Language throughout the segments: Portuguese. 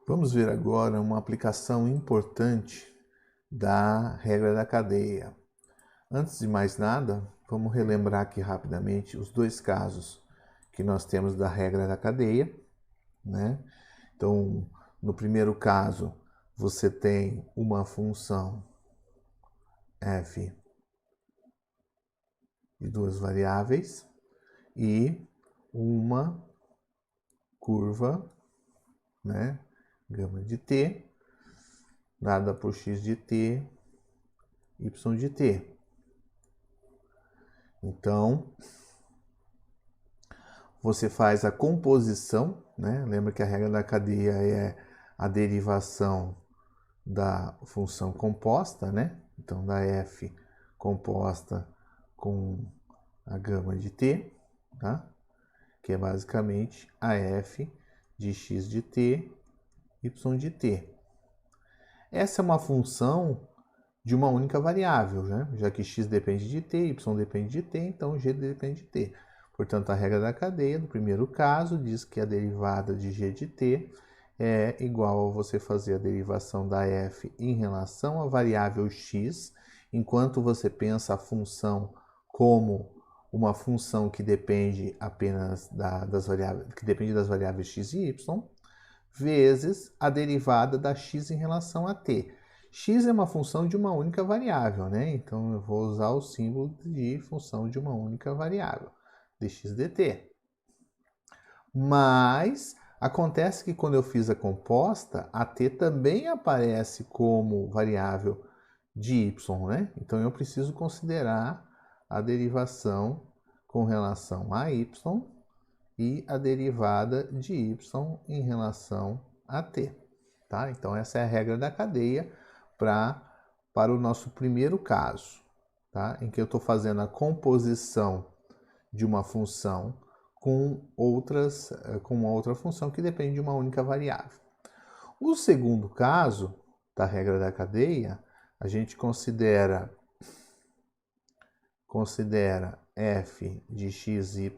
Vamos ver agora uma aplicação importante da regra da cadeia. Antes de mais nada, vamos relembrar aqui rapidamente os dois casos que nós temos da regra da cadeia, né? Então, no primeiro caso, você tem uma função f de duas variáveis e uma curva, né, gama de t, dada por x de t, y de t. Então, você faz a composição, né? Lembra que a regra da cadeia é a derivação da função composta, né? Então, da f composta com a gama de t, tá? Que é basicamente a f de x de t, y de t. Essa é uma função de uma única variável, né? Já que x depende de t, y depende de t, então g depende de t. Portanto, a regra da cadeia, no primeiro caso, diz que a derivada de g de t é igual a você fazer a derivação da f em relação à variável x, enquanto você pensa a função como uma função que depende apenas das variáveis x e y, vezes a derivada da x em relação a t. X é uma função de uma única variável, né? Então eu vou usar o símbolo de função de uma única variável, dx dt. Mas acontece que quando eu fiz a composta, a t também aparece como variável de y, né? Então eu preciso considerar a derivação com relação a y e a derivada de y em relação a t. Tá? Então essa é a regra da cadeia para o nosso primeiro caso, tá? Em que eu estou fazendo a composição de uma função com uma outra função que depende de uma única variável. O segundo caso da regra da cadeia, a gente considera f de xy,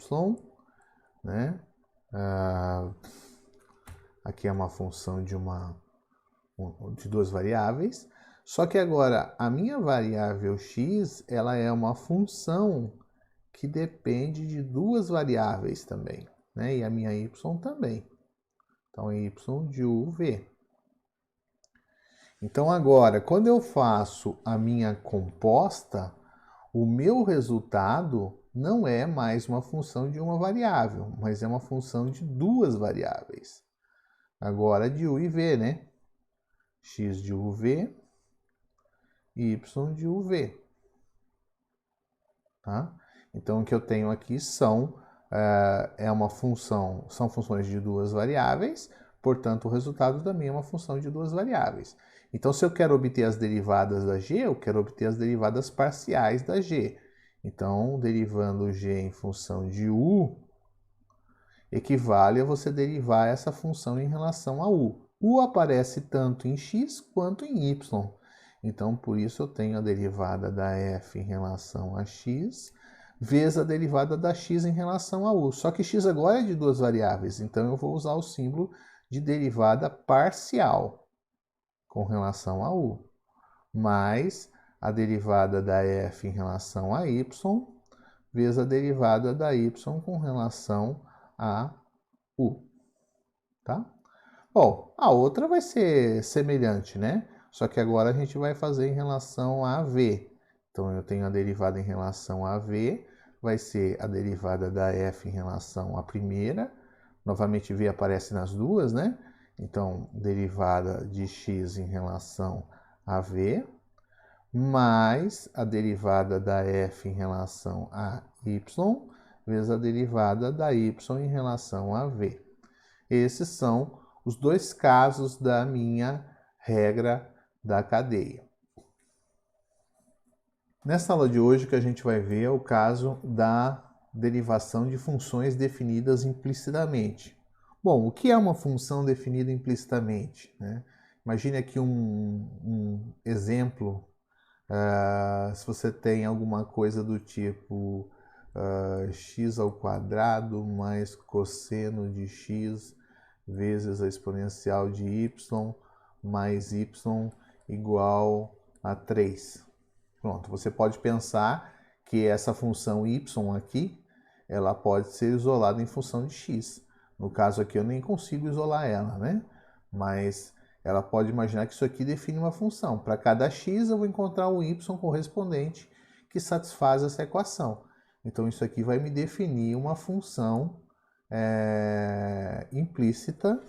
né? Aqui é uma função de duas variáveis, só que agora a minha variável x, ela é uma função que depende de duas variáveis também, né? E a minha y também. Então, y de uv. Então, agora, quando eu faço a minha composta, o meu resultado não é mais uma função de uma variável, mas é uma função de duas variáveis. Agora, de u e v, né? X de uv e y de uv. Tá? Então, o que eu tenho aqui são funções de duas variáveis, portanto, o resultado também é uma função de duas variáveis. Então, se eu quero obter as derivadas da g, eu quero obter as derivadas parciais da g. Então, derivando g em função de u, equivale a você derivar essa função em relação a u. U aparece tanto em x quanto em y. Então, por isso eu tenho a derivada da f em relação a x, vezes a derivada da x em relação a u. Só que x agora é de duas variáveis, então eu vou usar o símbolo de derivada parcial com relação a u, mais a derivada da f em relação a y, vezes a derivada da y com relação a u. Tá? Bom, a outra vai ser semelhante, né? Só que agora a gente vai fazer em relação a v. Então, eu tenho a derivada em relação a v, vai ser a derivada da f em relação à primeira. Novamente, v aparece nas duas, né? Então, derivada de x em relação a v, mais a derivada da f em relação a y, vezes a derivada da y em relação a v. Esses são os dois casos da minha regra da cadeia. Nessa aula de hoje, o que a gente vai ver é o caso da derivação de funções definidas implicitamente. Bom, o que é uma função definida implicitamente, né? Imagine aqui um exemplo, se você tem alguma coisa do tipo x² mais cosseno de x vezes a exponencial de y mais y igual a 3. Pronto, você pode pensar que essa função y aqui, ela pode ser isolada em função de x. No caso aqui eu nem consigo isolar ela, né? Mas ela pode imaginar que isso aqui define uma função. Para cada x eu vou encontrar o y correspondente que satisfaz essa equação. Então isso aqui vai me definir uma função implícita,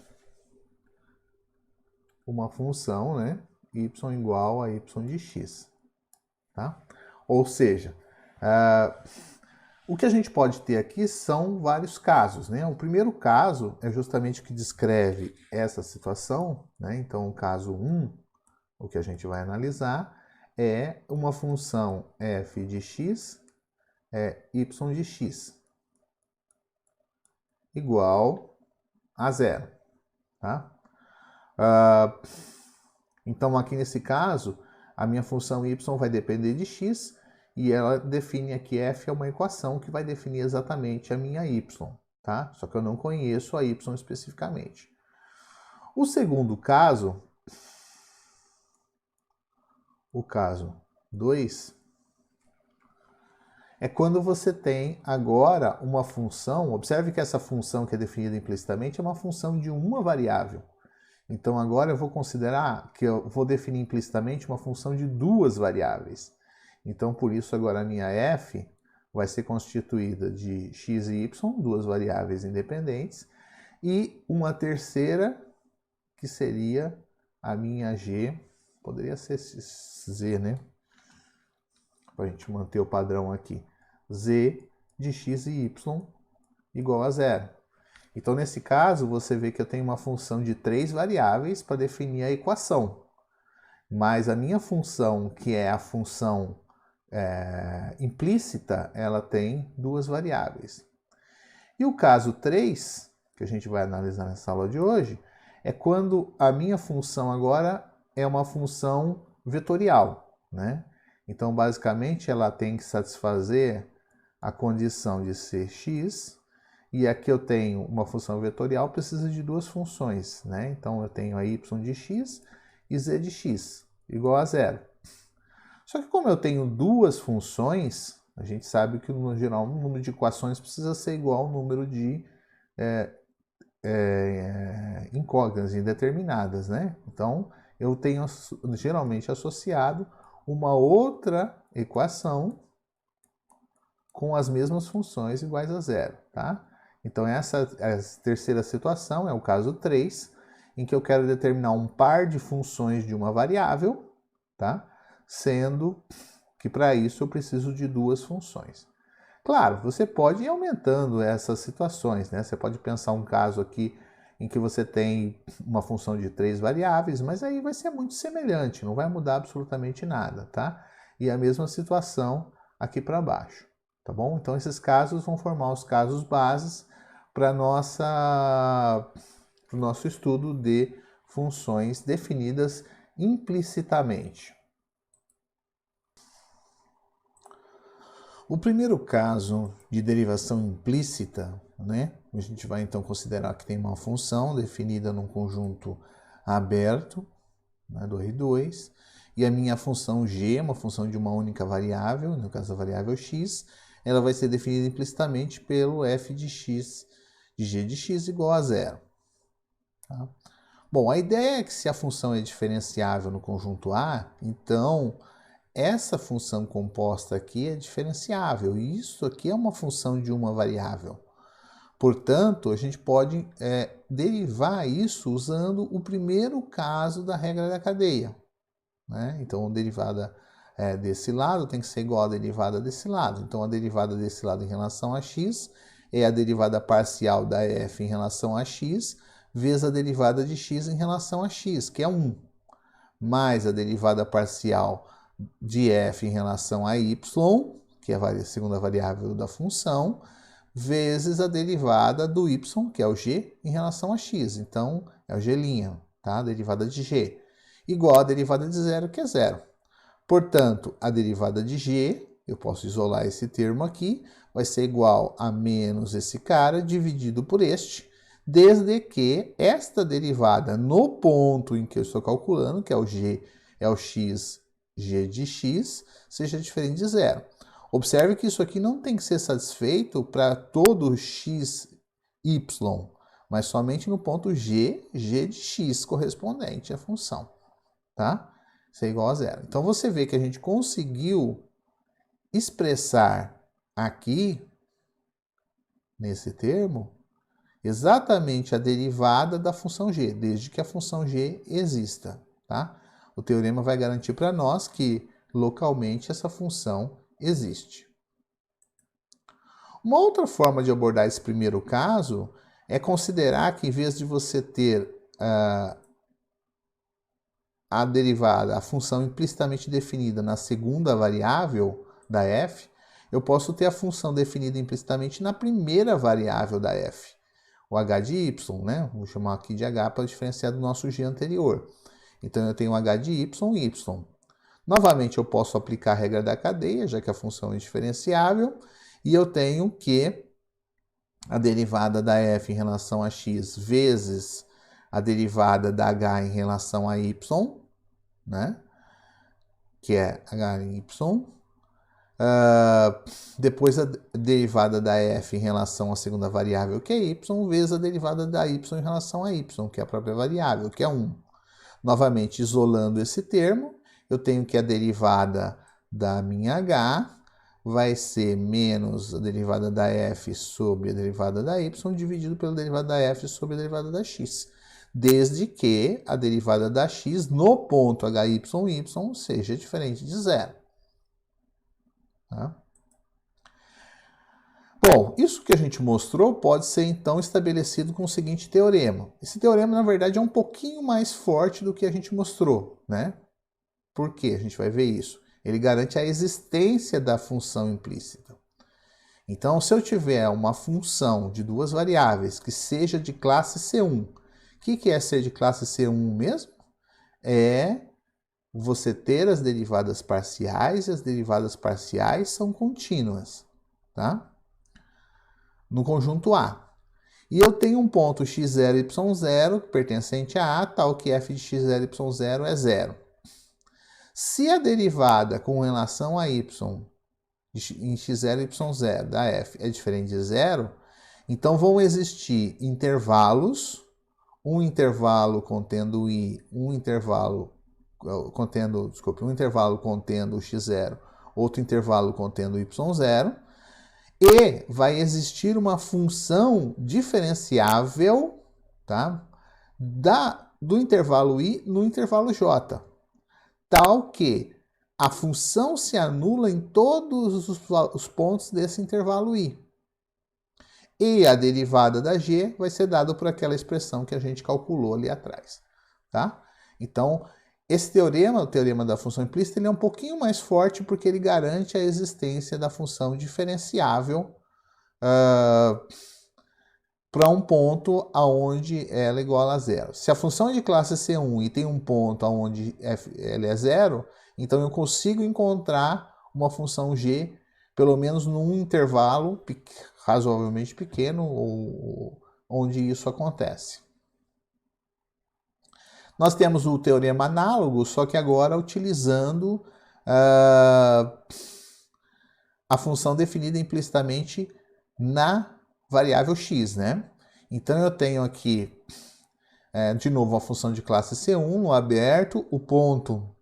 uma função, né, y igual a y de x. Tá? Ou seja, o que a gente pode ter aqui são vários casos, né? O primeiro caso é justamente o que descreve essa situação, né? Então, o caso 1, o que a gente vai analisar é uma função f de x, y de x, igual a 0. Tá? Então, aqui nesse caso, a minha função y vai depender de x e ela define aqui f é uma equação que vai definir exatamente a minha y, tá? Só que eu não conheço a y especificamente. O segundo caso, o caso 2, é quando você tem agora uma função, observe que essa função que é definida implicitamente é uma função de uma variável. Então agora eu vou considerar que eu vou definir implicitamente uma função de duas variáveis. Então por isso agora a minha f vai ser constituída de x e y, duas variáveis independentes, e uma terceira que seria a minha g, poderia ser z, né? Para a gente manter o padrão aqui. Z de x e y igual a 0. Então, nesse caso, você vê que eu tenho uma função de 3 variáveis para definir a equação. Mas a minha função, que é a função implícita, ela tem 2 variáveis. E o caso 3, que a gente vai analisar nessa aula de hoje, é quando a minha função agora é uma função vetorial, né? Então, basicamente, ela tem que satisfazer a condição de ser x, e aqui eu tenho uma função vetorial, precisa de duas funções, né? Então eu tenho a y de x e z de x, igual a 0. Só que como eu tenho duas funções, a gente sabe que no geral o número de equações precisa ser igual ao número de incógnitas indeterminadas, né? Então eu tenho geralmente associado uma outra equação com as mesmas funções iguais a 0, tá? Então essa terceira situação é o caso 3, em que eu quero determinar um par de funções de uma variável, tá? Sendo que para isso eu preciso de duas funções. Claro, você pode ir aumentando essas situações, né? Você pode pensar um caso aqui em que você tem uma função de 3 variáveis, mas aí vai ser muito semelhante, não vai mudar absolutamente nada, tá? E a mesma situação aqui para baixo, tá bom? Então esses casos vão formar os casos bases para o nosso estudo de funções definidas implicitamente. O primeiro caso de derivação implícita, né? A gente vai então considerar que tem uma função definida num conjunto aberto, né, do R2, e a minha função g, uma função de uma única variável, no caso a variável x, ela vai ser definida implicitamente pelo f de x, de g de x igual a 0. Tá? Bom, a ideia é que se a função é diferenciável no conjunto A, então essa função composta aqui é diferenciável, e isso aqui é uma função de uma variável. Portanto, a gente pode derivar isso usando o primeiro caso da regra da cadeia, né? Então, a derivada desse lado tem que ser igual à derivada desse lado. Então, a derivada desse lado em relação a x é a derivada parcial da f em relação a x, vezes a derivada de x em relação a x, que é 1, mais a derivada parcial de f em relação a y, que é a segunda variável da função, vezes a derivada do y, que é o g, em relação a x. Então, é o g', tá? A derivada de g, igual a derivada de 0, que é 0. Portanto, a derivada de g, eu posso isolar esse termo aqui, vai ser igual a menos esse cara dividido por este, desde que esta derivada no ponto em que eu estou calculando, que é o g, é o x, g de x, seja diferente de zero. Observe que isso aqui não tem que ser satisfeito para todo x, y, mas somente no ponto g, g de x correspondente à função, tá? Isso é igual a zero. Então, você vê que a gente conseguiu expressar aqui, nesse termo, exatamente a derivada da função g, desde que a função g exista, tá? O teorema vai garantir para nós que localmente essa função existe. Uma outra forma de abordar esse primeiro caso é considerar que, em vez de você ter a derivada, a função implicitamente definida na segunda variável da f, eu posso ter a função definida implicitamente na primeira variável da f, o h de y, né? Vou chamar aqui de h para diferenciar do nosso g anterior. Então, eu tenho h de y e y. Novamente, eu posso aplicar a regra da cadeia, já que a função é diferenciável, e eu tenho que a derivada da f em relação a x vezes a derivada da h em relação a y, né? Que é h em y. Depois a derivada da f em relação à segunda variável, que é y, vezes a derivada da y em relação a y, que é a própria variável, que é 1. Novamente, isolando esse termo, eu tenho que a derivada da minha h vai ser menos a derivada da f sobre a derivada da y, dividido pela derivada da f sobre a derivada da x, desde que a derivada da x no ponto hy, y seja diferente de zero. Tá? Bom, isso que a gente mostrou pode ser então estabelecido com o seguinte teorema. Esse teorema, na verdade, é um pouquinho mais forte do que a gente mostrou, né? Por quê? A gente vai ver isso. Ele garante a existência da função implícita. Então, se eu tiver uma função de duas variáveis que seja de classe C1, o que é ser de classe C1 mesmo? É você ter as derivadas parciais, e as derivadas parciais são contínuas, tá? No conjunto A. E eu tenho um ponto x0, y0, pertencente a A, tal que f de x0, y0 é zero. Se a derivada com relação a y em x0, y0 da f é diferente de zero, então vão existir intervalos, um intervalo contendo i, um intervalo contendo o x0, outro intervalo contendo o y0, e vai existir uma função diferenciável, tá, do intervalo i no intervalo j, tal que a função se anula em todos os pontos desse intervalo i. E a derivada da g vai ser dada por aquela expressão que a gente calculou ali atrás, tá? Então, esse teorema, o teorema da função implícita, ele é um pouquinho mais forte porque ele garante a existência da função diferenciável para um ponto onde ela é igual a zero. Se a função é de classe C1 e tem um ponto onde ela é zero, então eu consigo encontrar uma função g, pelo menos num intervalo razoavelmente pequeno, onde isso acontece. Nós temos o teorema análogo, só que agora utilizando a função definida implicitamente na variável x, né? Então eu tenho aqui, de novo, a função de classe C1 no aberto, o ponto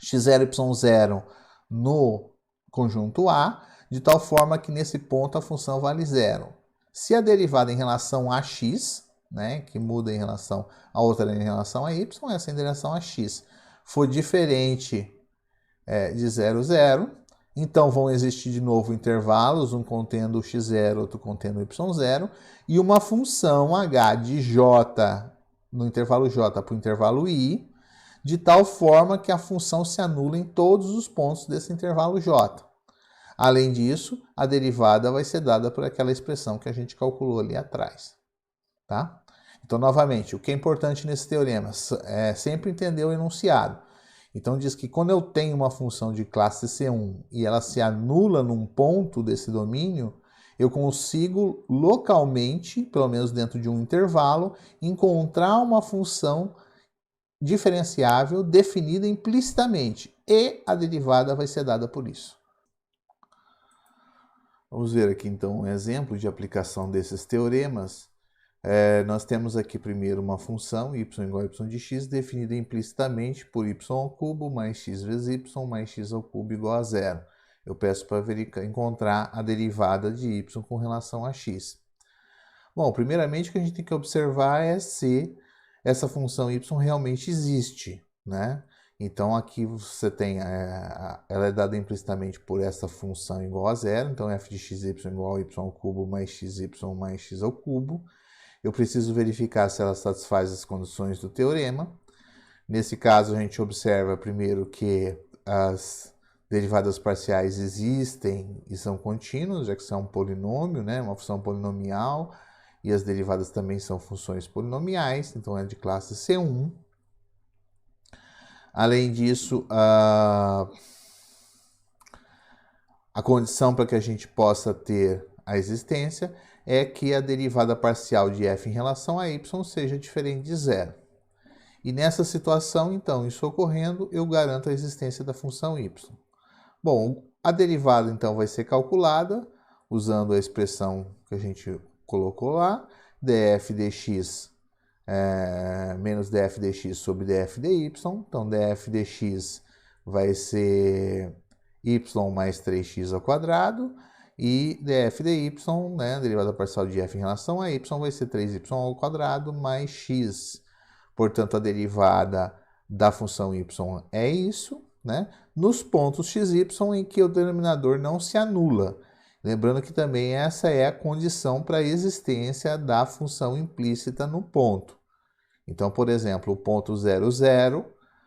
x0, y0 no conjunto A, de tal forma que nesse ponto a função vale zero. Se a derivada em relação a x, né, que muda em relação a outra em relação a y, essa em relação a x, for diferente de 0, 0, então vão existir de novo intervalos, um contendo o x0, outro contendo o y0, e uma função h de j no intervalo j para o intervalo i, de tal forma que a função se anula em todos os pontos desse intervalo j. Além disso, a derivada vai ser dada por aquela expressão que a gente calculou ali atrás. Tá? Então, novamente, o que é importante nesse teorema é sempre entender o enunciado. Então, diz que quando eu tenho uma função de classe C1 e ela se anula num ponto desse domínio, eu consigo localmente, pelo menos dentro de um intervalo, encontrar uma função diferenciável definida implicitamente e a derivada vai ser dada por isso. Vamos ver aqui então um exemplo de aplicação desses teoremas. Nós temos aqui primeiro uma função y igual a y de x definida implicitamente por y ao cubo mais x vezes y mais x ao cubo igual a zero. Eu peço para encontrar a derivada de y com relação a x. Bom, primeiramente o que a gente tem que observar é se essa função y realmente existe, né? Então aqui você tem, ela é dada implicitamente por essa função igual a zero, então f de xy igual a y ao cubo mais xy mais x ao cubo. Eu preciso verificar se ela satisfaz as condições do teorema. Nesse caso, a gente observa primeiro que as derivadas parciais existem e são contínuas, já que são um polinômio, né? Uma função polinomial, e as derivadas também são funções polinomiais, então é de classe C1. Além disso, a condição para que a gente possa ter a existência é que a derivada parcial de f em relação a y seja diferente de zero. E nessa situação, então, isso ocorrendo, eu garanto a existência da função y. Bom, a derivada, então, vai ser calculada usando a expressão que a gente colocou lá, df dx menos df dx sobre df dy. Então, df dx vai ser y mais 3x ao quadrado, e df dy, né, a derivada parcial de f em relação a y, vai ser 3y ao quadrado mais x. Portanto, a derivada da função y é isso, né, nos pontos xy em que o denominador não se anula. Lembrando que também essa é a condição para a existência da função implícita no ponto. Então, por exemplo, o ponto 0, 0,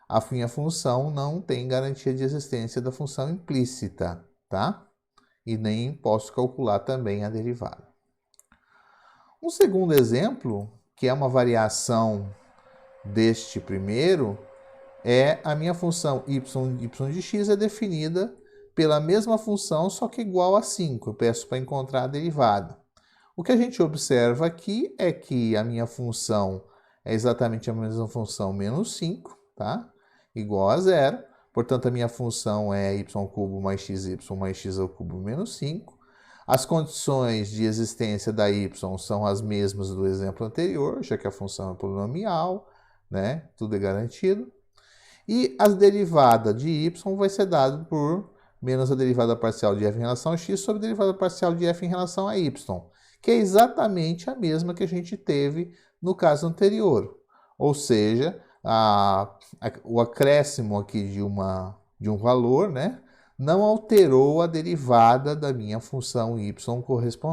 a minha função não tem garantia de existência da função implícita, tá? E nem posso calcular também a derivada. Um segundo exemplo, que é uma variação deste primeiro, é a minha função y de x é definida pela mesma função, só que igual a 5. Eu peço para encontrar a derivada. O que a gente observa aqui é que a minha função é exatamente a mesma função menos 5, tá? Igual a zero. Portanto, a minha função é y ao cubo mais xy mais x ao cubo menos 5. As condições de existência da y são as mesmas do exemplo anterior, já que a função é polinomial, né? Tudo é garantido. E a derivada de y vai ser dada por menos a derivada parcial de f em relação a x sobre a derivada parcial de f em relação a y, que é exatamente a mesma que a gente teve no caso anterior. Ou seja, o acréscimo aqui de um valor, né, não alterou a derivada da minha função y correspondente.